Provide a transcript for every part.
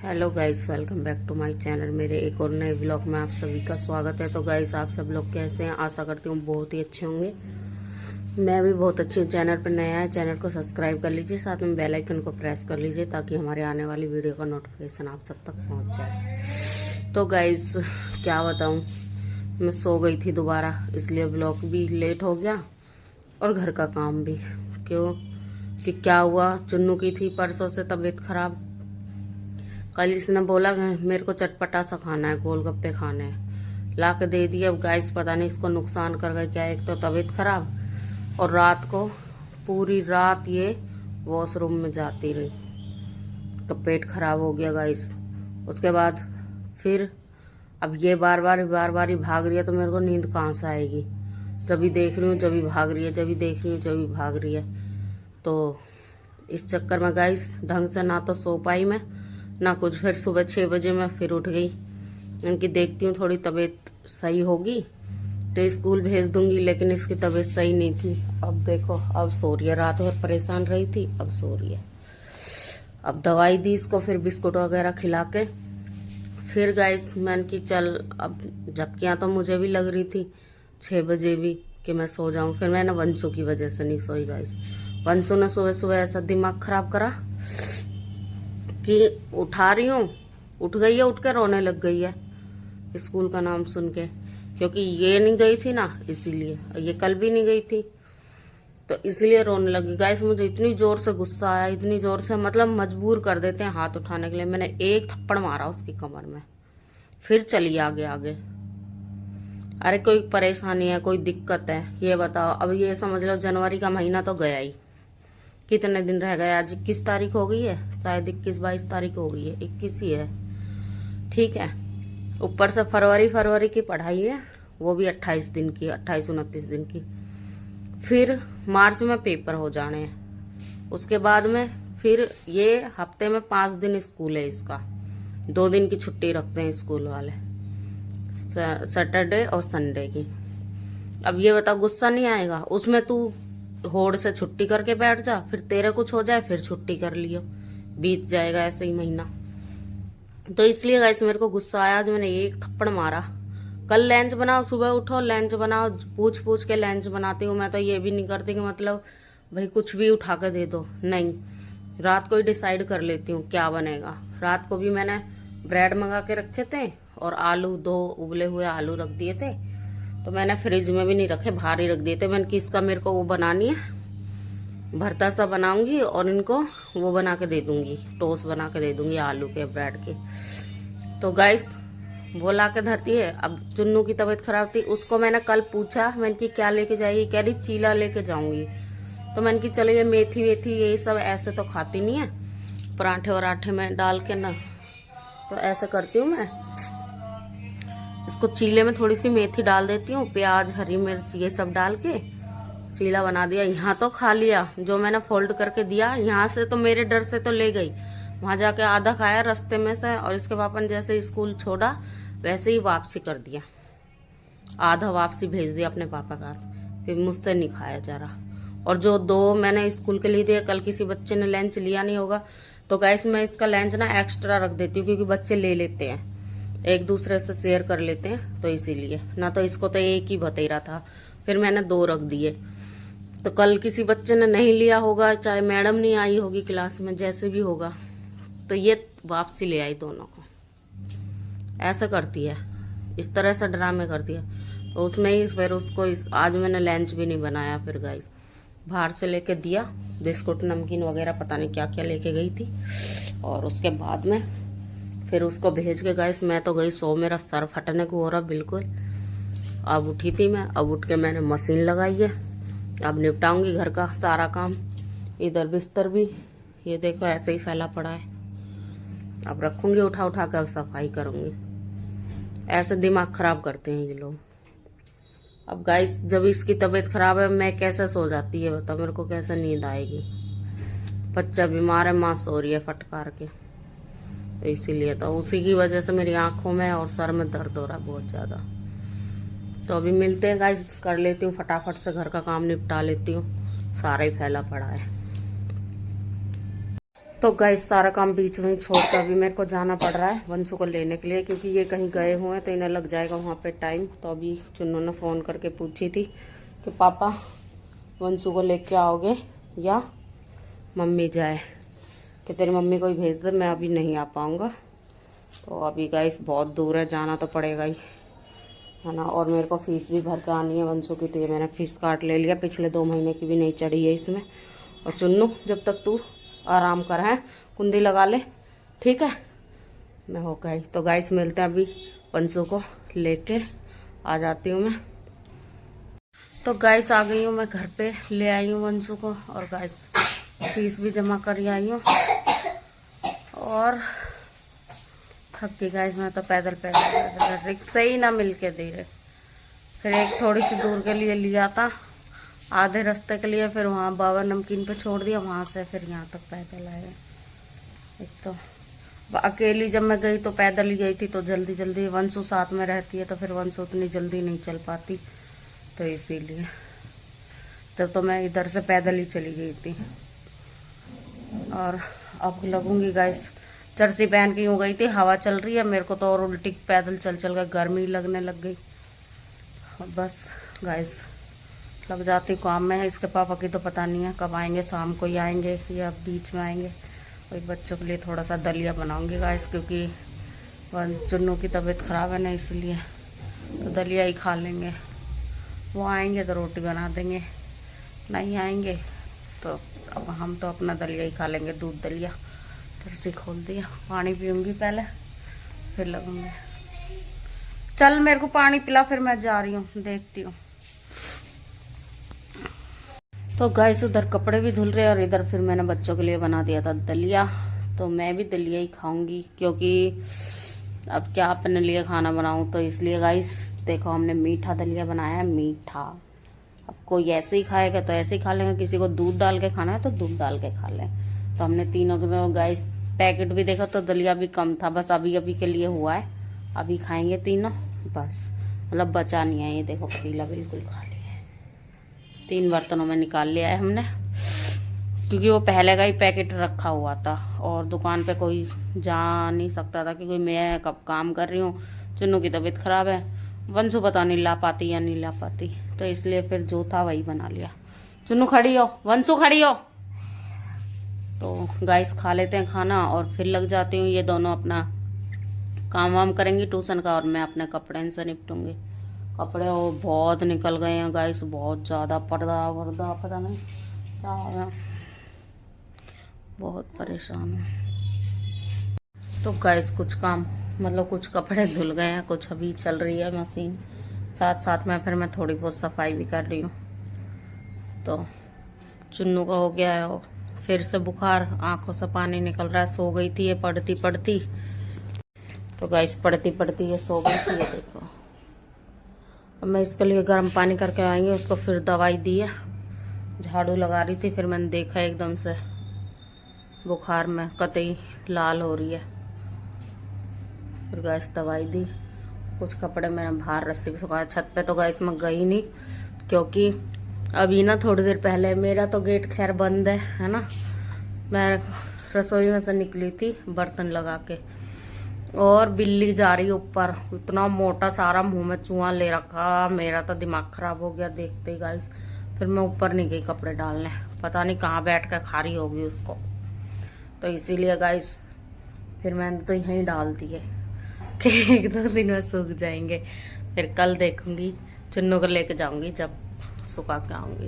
Hello guys, welcome back to my channel. मेरे एक और नए व्लॉग में आप सभी का स्वागत है। तो गाइस, आप सब लोग कैसे हैं? आशा करती हूँ बहुत ही अच्छे होंगे। मैं भी बहुत अच्छी हूँ। चैनल पर नया है, चैनल को सब्सक्राइब कर लीजिए, साथ में बेल आइकन को प्रेस कर लीजिए ताकि हमारे आने वाली वीडियो का नोटिफिकेशन आप सब तक पहुँच जाए। तो गाइस, क्या बताऊँ, मैं सो गई थी दोबारा, इसलिए व्लॉग भी लेट हो गया और घर का काम भी। क्यों कि क्या हुआ, चुन्नू की थी परसों से तबीयत खराब। कल इसने बोला मेरे को चटपटा सा खाना है, गोलगप्पे खाने हैं, ला के दे दिए। अब गाइस पता नहीं इसको नुकसान कर गए क्या। एक तो तबीयत खराब और रात को पूरी रात ये वॉशरूम में जाती रही, तो पेट खराब हो गया गाइस। उसके बाद फिर अब ये बार बार ही भाग रही है, तो मेरे को नींद कहाँ से आएगी। जब भी देख रही हूँ जब भी भाग रही है, जब भी देख रही हूँ जब भी भाग रही है। तो इस चक्कर में गाइस ढंग से ना तो सो पाई मैं ना कुछ। फिर सुबह 6 बजे मैं फिर उठ गई, इनकी देखती हूँ थोड़ी तबीयत सही होगी तो स्कूल भेज दूंगी, लेकिन इसकी तबीयत सही नहीं थी। अब देखो, अब सो रही है। रात भर परेशान रही थी, अब सो रही है। अब दवाई दी इसको, फिर बिस्कुट वगैरह खिला के फिर गाइस मैंने की चल, अब झपकियाँ तो मुझे भी लग रही थी 6 बजे भी कि मैं सो जाऊं। फिर मैंने वंशु की वजह से नहीं सोई गाइस। वंशु ने सुबह सुबह ऐसा दिमाग खराब करा कि उठा रही हूँ, उठ गई है, उठ के रोने लग गई है स्कूल का नाम सुन के। क्योंकि ये नहीं गई थी ना, इसीलिए। ये कल भी नहीं गई थी तो इसलिए रोने लगी गाइस। मुझे इतनी जोर से गुस्सा आया, इतनी जोर से, मतलब मजबूर कर देते हैं हाथ उठाने के लिए। मैंने एक थप्पड़ मारा उसकी कमर में, फिर चली आगे आगे। अरे कोई परेशानी है, कोई दिक्कत है, ये बताओ। अब ये समझ लो जनवरी का महीना तो गया ही, कितने दिन रह गए। आज 21 तारीख हो गई है, शायद 21-22 तारीख हो गई है, 21 ही है, ठीक है। ऊपर से फरवरी की पढ़ाई है, वो भी 28 दिन की, 28-29 दिन की। फिर मार्च में पेपर हो जाने हैं। उसके बाद में फिर ये हफ्ते में 5 दिन स्कूल है इसका, 2 दिन की छुट्टी रखते हैं स्कूल वाले, सैटरडे और संडे की। अब ये बता, गुस्सा नहीं आएगा उसमें? तू होड़ से छुट्टी करके बैठ जा, फिर तेरे कुछ हो जाए फिर छुट्टी कर लियो, बीत जाएगा ऐसे ही महीना। तो इसलिए गाइस मेरे को गुस्सा आया, आज मैंने एक थप्पड़ मारा। कल लंच बनाओ, सुबह उठो लंच बनाओ, पूछ पूछ के लंच बनाती हूँ मैं। तो ये भी नहीं करती कि मतलब भाई कुछ भी उठा के दे दो, नहीं। रात को ही डिसाइड कर लेती हूँ क्या बनेगा। रात को भी मैंने ब्रेड मंगा के रखे थे और आलू, 2 उबले हुए आलू रख दिए थे, तो मैंने फ्रिज में भी नहीं रखे, बाहर ही रख दिए थे। मैंने कि इसका मेरे को वो बनानी है, भरता सा बनाऊंगी और इनको वो बना के दे दूंगी, टोस्ट बना के दे दूंगी आलू के, ब्रेड के। तो गाइस वो ला के धरती है। अब चुन्नू की तबीयत खराब थी, उसको मैंने कल पूछा, मैंने कि क्या लेके जाएगी, कह रही चीला लेके जाऊंगी। तो मैंने कि चलिए, मेथी वेथी ये सब ऐसे तो खाती नहीं है, पराठे वराठे में डाल के ना, तो ऐसे करती हूँ मैं, इसको चीले में थोड़ी सी मेथी डाल देती हूँ, प्याज, हरी मिर्च ये सब डाल के चीला बना दिया। यहाँ तो खा लिया जो मैंने फोल्ड करके दिया, यहाँ से तो मेरे डर से तो ले गई, वहां जाके आधा खाया रास्ते में से। और इसके पापा ने जैसे स्कूल छोड़ा वैसे ही वापसी कर दिया, आधा वापसी भेज दिया अपने पापा का, कि मुझसे नहीं खाया जा रहा। और जो 2 मैंने स्कूल के लिए दिया, कल किसी बच्चे ने लंच लिया नहीं होगा, तो गाइस मैं इसका लंच ना एक्स्ट्रा रख देती हूँ, क्योंकि बच्चे ले लेते हैं, एक दूसरे से शेयर कर लेते हैं, तो इसीलिए। ना तो इसको तो एक ही भतेरा था, फिर मैंने 2 रख दिए। तो कल किसी बच्चे ने नहीं लिया होगा, चाहे मैडम नहीं आई होगी क्लास में, जैसे भी होगा, तो ये वापसी ले आई दोनों को। ऐसा करती है, इस तरह से ड्रामे करती है। तो उसमें ही फिर उसको आज मैंने लंच भी नहीं बनाया। फिर गाइस बाहर से लेके दिया, बिस्कुट नमकीन वगैरह पता नहीं क्या क्या लेके गई थी। और उसके बाद में फिर उसको भेज के गाइस मैं तो गई सो, मेरा सर फटने को हो रहा बिल्कुल। अब उठी थी मैं, अब उठ के मैंने मशीन लगाई है, अब निपटाऊंगी घर का सारा काम। इधर बिस्तर भी ये देखो ऐसे ही फैला पड़ा है, अब रखूंगी उठा उठा कर, सफाई करूंगी। ऐसे दिमाग खराब करते हैं ये लोग। अब गाइस जब इसकी तबीयत खराब है, मैं कैसे सो जाती है बताओ, मेरे को कैसे नींद आएगी। बच्चा बीमार है, माँ सो रही है फटकार के, इसीलिए तो उसी की वजह से मेरी आंखों में और सर में दर्द हो रहा है बहुत ज्यादा। तो अभी मिलते हैं गाइस, कर लेती हूँ फटाफट से घर का काम निपटा लेती हूँ, सारा ही फैला पड़ा है। तो गाइस सारा काम बीच में ही छोड़कर अभी मेरे को जाना पड़ रहा है वंशु को लेने के लिए, क्योंकि ये कहीं गए हुए हैं तो इन्हें लग जाएगा वहाँ पे टाइम। तो अभी चुन्नू ने फ़ोन करके पूछी थी कि पापा वंशु को लेके आओगे या मम्मी जाए, कि तेरी मम्मी को ही भेज दे, मैं अभी नहीं आ पाऊँगा। तो अभी गाइस बहुत दूर है, जाना तो पड़ेगा ही, है ना। और मेरे को फ़ीस भी भर के आनी है वंशु की, तो ये मैंने फ़ीस काट ले लिया, पिछले 2 महीने की भी नहीं चढ़ी है इसमें। और चुन्नू जब तक तू आराम कर है कुंडी लगा ले, ठीक है। मैं हो गई तो गाइस मिलते हैं, अभी वंशु को लेके आ जाती हूँ मैं। तो गाइस आ गई हूँ मैं घर पे, ले आई हूँ वंशु को, और गाइस फीस भी जमा कर आई हूँ। और थक गई गाइस मैं तो, पैदल पैदल रिक्शा ही ना मिल के दे रहे। फिर एक थोड़ी सी दूर के लिए लिया था, आधे रास्ते के लिए, फिर वहाँ बाबा नमकीन पे छोड़ दिया, वहाँ से फिर यहाँ तक पैदल आए। एक तो अकेली जब मैं गई तो पैदल ही गई थी, तो जल्दी जल्दी, वंशु साथ में रहती है तो फिर वंशु उतनी जल्दी नहीं चल पाती, तो इसीलिए जब तो मैं इधर से पैदल ही चली गई थी। और अब लगूंगी गाइस, जर्सी पहन के यूँ गई थी, हवा चल रही है, मेरे को तो और उल्टी पैदल चल चल कर गर्मी लगने लग गई। बस गाइस लग जाती काम में है। इसके पापा की तो पता नहीं है कब आएंगे, शाम को ही आएंगे या बीच में आएंगे। और बच्चों के लिए थोड़ा सा दलिया बनाऊंगी गाइस, क्योंकि चुन्नू की तबीयत ख़राब है ना, इसलिए तो दलिया ही खा लेंगे। वो आएंगे तो रोटी बना देंगे, नहीं आएंगे तो अब हम तो अपना दलिया ही खा लेंगे, दूध दलिया। तरसी खोल दिया, पानी पीऊँगी पहले फिर लगूंगी। चल मेरे को पानी पिला, फिर मैं जा रही हूँ, देखती हूँ। तो गाइस उधर कपड़े भी धुल रहे और इधर फिर मैंने बच्चों के लिए बना दिया था दलिया, तो मैं भी दलिया ही खाऊंगी, क्योंकि अब क्या अपने लिए खाना बनाऊं। तो इसलिए गाइस देखो हमने मीठा दलिया बनाया है, मीठा। अब कोई ऐसे ही खाएगा तो ऐसे ही खा लेंगे, किसी को दूध डाल के खाना है तो दूध डाल के खा लें। तो हमने तीनों तो गाइस पैकेट भी देखा तो दलिया भी कम था, बस अभी अभी के लिए हुआ है, अभी खाएंगे तीनों बस, मतलब बचा नहीं है। ये देखो पतीला बिल्कुल खाली है, 3 बर्तनों में निकाल लिया है हमने, क्योंकि वो पहले का ही पैकेट रखा हुआ था और दुकान पे कोई जा नहीं सकता था, क्योंकि मैं कब काम कर रही हूँ, चुन्नू की तबीयत खराब है, वंशु पता नहीं ला पाती या नहीं ला पाती, तो इसलिए फिर जो था वही बना लिया। चुन्नू खड़ी हो, वंशु खड़ी हो। तो गाइस खा लेते हैं खाना और फिर लग जाती हूँ, ये दोनों अपना काम वाम करेंगी ट्यूशन का, और मैं अपने कपड़े से निपटूंगी। कपड़े वो बहुत निकल गए हैं गाइस, बहुत ज़्यादा, पर्दा वर्दा पता नहीं क्या हो गया, बहुत परेशान हूँ। तो गाइस कुछ काम मतलब कुछ कपड़े धुल गए हैं, कुछ अभी चल रही है मशीन, साथ साथ में फिर मैं थोड़ी बहुत सफाई भी कर रही हूँ। तो चुन्नू का हो गया है फिर से बुखार, आंखों से पानी निकल रहा है, सो गई थी ये पढ़ती पढ़ती। तो गाइस पढ़ती पढ़ती ये सो गई थी, ये देखो। अब मैं इसके लिए गर्म पानी करके आएंगे, उसको फिर दवाई दी है, झाड़ू लगा रही थी, फिर मैंने देखा एकदम से बुखार में कतई लाल हो रही है, फिर गैस दवाई दी। कुछ कपड़े मैंने बाहर रस्सी पे सुखाया, छत पे तो गैस में गई नहीं, क्योंकि अभी ना थोड़ी देर पहले, मेरा तो गेट खैर बंद है ना, मैं रसोई में से निकली थी बर्तन लगा के, और बिल्ली जा रही ऊपर, इतना मोटा सारा मुंह में चूहा ले रखा, मेरा तो दिमाग खराब हो गया देखते ही गाइस। फिर मैं ऊपर नहीं गई कपड़े डालने, पता नहीं कहाँ बैठ कर खा रही होगी उसको, तो इसीलिए गाइस फिर मैंने तो यहीं डाल दिए कि 1-2 दिन में सूख जाएंगे। फिर कल देखूंगी, चुन्नू को लेके जाऊंगी जब सुखा के आऊंगी।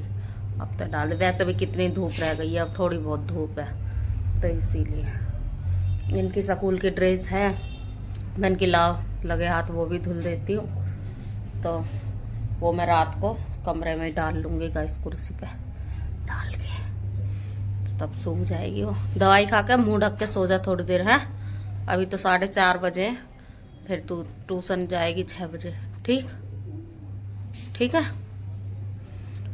अब तो डाल, वैसे भी कितनी धूप रह गई है, अब थोड़ी बहुत धूप है, तो इसीलिए। इनकी स्कूल की ड्रेस है, मैं इनकी लगे हाथ वो भी धुल देती हूँ, तो वो मैं रात को कमरे में डाल लूँगी गाइस, कुर्सी पे डाल के, तो तब सूख जाएगी वो। दवाई खा के मुँह ढक के सो जा थोड़ी देर है, अभी तो 4:30 बजे, फिर तू ट्यूशन जाएगी 6 बजे, ठीक ठीक है।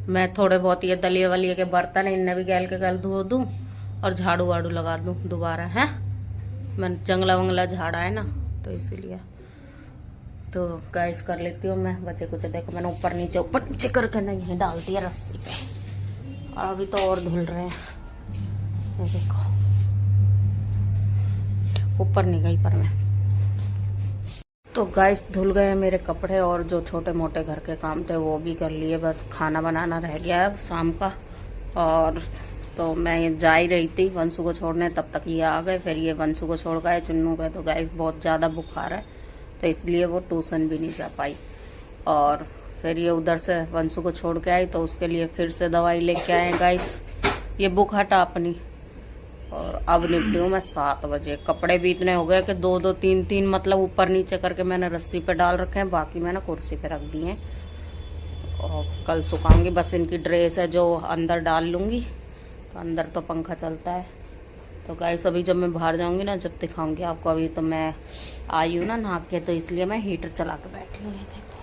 मैं थोड़े बहुत ये दलिए वलिए के बर्तन इनने भी गैल के गल धो दूँ और झाड़ू वाड़ू लगा दूँ दोबारा, है मैं जंगला वंगला झाड़ा है ना, तो इसीलिए तो गाइस कर लेती हूँ मैं। बचे कुछ देखो मैंने ऊपर नीचे करके ना यहीं डाल दिया रस्सी पे, और अभी तो और धुल रहे हैं, ये देखो ऊपर नहीं गई पर मैं। तो गाइस धुल गए मेरे कपड़े और जो छोटे मोटे घर के काम थे वो भी कर लिए, बस खाना बनाना रह गया है शाम का। और तो मैं जा ही रही थी वंशु को छोड़ने, तब तक ये आ गए। फिर ये वंशु को छोड़ गए, चुन्नू का तो गाइस बहुत ज़्यादा बुखार है तो इसलिए वो ट्यूशन भी नहीं जा पाई। और फिर ये उधर से वंशु को छोड़ के आई तो उसके लिए फिर से दवाई लेके आए गाइस। ये बुक हटा अपनी। और अब निपटी हूँ मैं 7 बजे। कपड़े भी इतने हो गए कि 2-2 3-3 मतलब ऊपर नीचे करके मैंने रस्सी पे डाल रखे हैं, बाकी मैंने कुर्सी पे रख दिए हैं और कल सुखाऊंगी। बस इनकी ड्रेस है जो अंदर डाल लूँगी, तो अंदर तो पंखा चलता है। तो गाइस अभी जब मैं बाहर जाऊँगी ना, जब दिखाऊंगी आपको। अभी तो मैं आई हूँ ना नहा के, तो इसलिए मैं हीटर चला के बैठी हूँ। देखो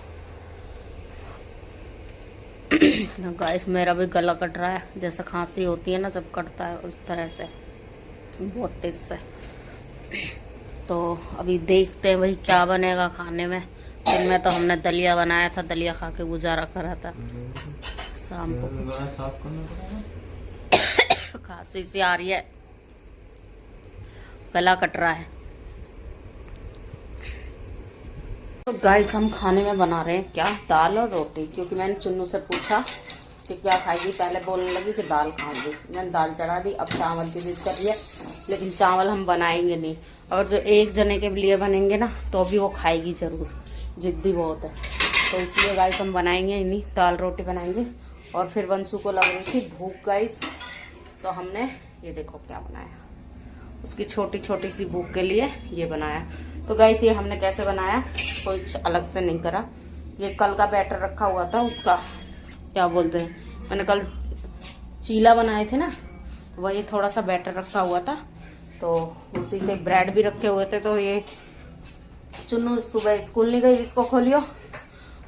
गाइस मेरा भी गला कट रहा है, जैसे खांसी होती है ना जब कटता है उस तरह से, बहुत तेज से। तो अभी देखते हैं भाई क्या बनेगा खाने में। दिन में तो हमने दलिया बनाया था, दलिया खा के गुजारा करा था। शाम को कुछ खांसी सी आ रही है, गला कट रहा है। तो गाइस हम खाने में बना रहे हैं क्या, दाल और रोटी। क्योंकि मैंने चुन्नू से पूछा कि क्या खाएगी, पहले बोलने लगी कि दाल खाऊंगी। मैंने दाल चढ़ा दी, अब चावल की जिद कर रही है, लेकिन चावल हम बनाएंगे नहीं। और जो एक जने के लिए बनेंगे ना तो भी वो खाएगी जरूर, जिद्दी बहुत है। तो इसलिए गाइस हम बनाएंगे ही नहीं, दाल रोटी बनाएंगे। और फिर वंशु को लग रही थी भूख गाइस, तो हमने ये देखो क्या बनाया, उसकी छोटी छोटी सी भूख के लिए ये बनाया। तो गाइस ये हमने कैसे बनाया, कुछ अलग से नहीं करा। ये कल का बैटर रखा हुआ था, उसका क्या बोलते हैं, मैंने कल चीला बनाए थे ना, तो वही थोड़ा सा बैटर रखा हुआ था, तो उसी से ब्रेड भी रखे हुए थे। तो ये चुन्नू सुबह स्कूल नहीं गई, इसको खोलियो।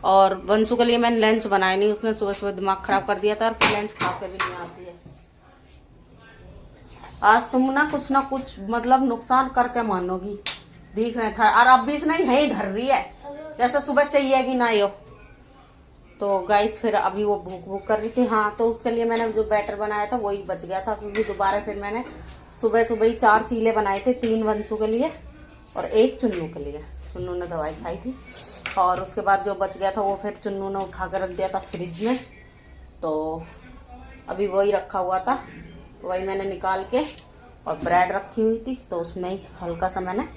और वंशु के लिए मैंने लंच बनाया नहीं, उसने सुबह सुबह दिमाग खराब कर दिया था और फिर लंच खा के भी नहीं आती है। आज तुम ना कुछ मतलब नुकसान करके मानोगी, दिख रहे था। और अब भी इसने यही धर रही है, जैसे सुबह चाहिएगी ना यो। तो गाइस फिर अभी वो भूख कर रही थी। हाँ, तो उसके लिए मैंने जो बैटर बनाया था वही बच गया था, क्योंकि दोबारा फिर मैंने सुबह ही 4 चीले बनाए थे, 3 वंशु के लिए और 1 चुन्नू के लिए। चुन्नू ने दवाई खाई थी और उसके बाद जो बच गया था वो फिर चुन्नू ने उठा कर रख दिया था फ्रिज में। तो अभी वही रखा हुआ था, तो वही मैंने निकाल के, और ब्रेड रखी हुई थी तो उसमें ही हल्का सा मैंने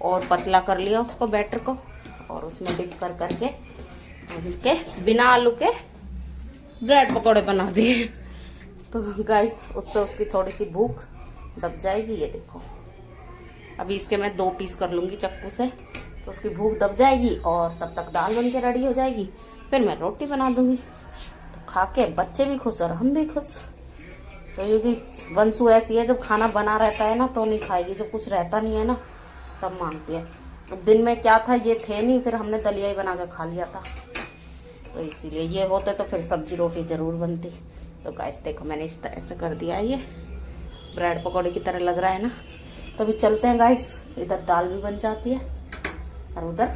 और पतला कर लिया उसको बैटर को, और उसमें डिप कर करके उनके बिना आलू के ब्रेड पकौड़े बना दिए। तो गाइस उससे उसकी थोड़ी सी भूख दब जाएगी। ये देखो अभी इसके मैं 2 पीस कर लूंगी चक्कू से, तो उसकी भूख दब जाएगी और तब तक दाल बन के रेडी हो जाएगी। फिर मैं रोटी बना दूंगी, तो खा के बच्चे भी खुश और हम भी खुश। तो क्योंकि वंशु ऐसी है, जब खाना बना रहता है ना तो नहीं खाएगी, जब कुछ रहता नहीं है ना तब मांगती है। अब दिन में क्या था, ये थे नहीं, फिर हमने दलिया ही बना के खा लिया था, तो इसीलिए ये होते तो फिर सब्जी रोटी जरूर बनती। तो गाइस देखो मैंने इस तरह से कर दिया है, ये ब्रेड पकौड़े की तरह लग रहा है ना। तो अभी चलते हैं गाइस, इधर दाल भी बन जाती है और उधर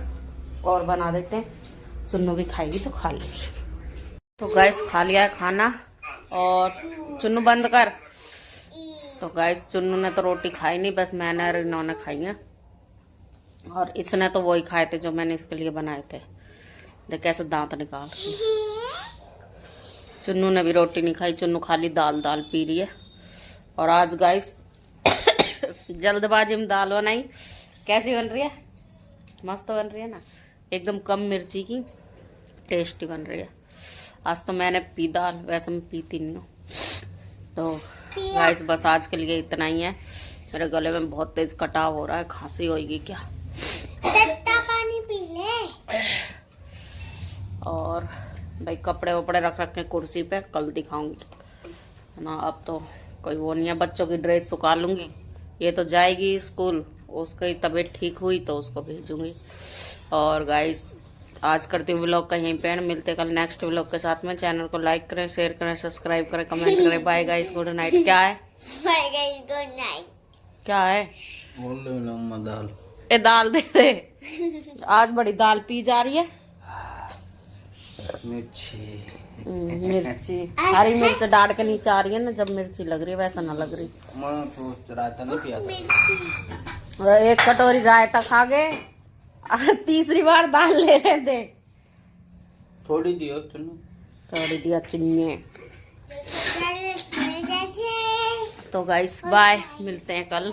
और बना देते हैं, चुन्नू भी खाएगी तो खा लेगी। तो गाइस खा लिया है खाना, और चुन्नू बंद कर। तो गाइस चुन्नू ने तो रोटी खाई नहीं, बस मैंने और इन्होंने खाई है, और इसने तो वही खाए थे जो मैंने इसके लिए बनाए थे। देख कैसे दांत निकाल रही। चुन्नू ने भी रोटी नहीं खाई, चुन्नू खाली दाल पी रही है। और आज गाइस जल्दबाजी में दाल बनाई, कैसी बन रही है, मस्त बन रही है ना, एकदम कम मिर्ची की, टेस्टी बन रही है। आज तो मैंने पी दाल, वैसे मैं पीती नहीं हूँ। तो गाइस बस आज के लिए इतना ही है। मेरे गले में बहुत तेज कटाव हो रहा है, खांसी होगी क्या, पानी पी ले। और भाई कपड़े वपड़े रख रखे कुर्सी पे, कल दिखाऊंगी है ना। अब तो कोई वो नहीं है, बच्चों की ड्रेस सुखा लूंगी। ये तो जाएगी स्कूल, उसकी तबीयत ठीक हुई तो उसको भेजूंगी। और गाइस आज करती हूँ व्लॉग का यहीं पे एंड, मिलते कल नेक्स्ट व्लॉग के साथ में। चैनल को लाइक करें, शेयर करें, सब्सक्राइब करें, कमेंट करें। Bye guys, good night. क्या है, बाय गाइस, गुड नाइट। क्या है, बोल रहे दाल, ए दाल दे दे। आज बड़ी दाल पी जा रही है। मिर्ची हरी मिर्च डाल के नीचे आ रही है ना, जब मिर्ची लग रही है, वैसा ना लग रही। मैं तो रायता नहीं पिया था। एक कटोरी रायता खा गए और तीसरी बार दाल ले रहे थे। थोड़ी दियो चुन्नू। थोड़ी दिया चुन्नी। तो गाइस बाय, मिलते हैं कल।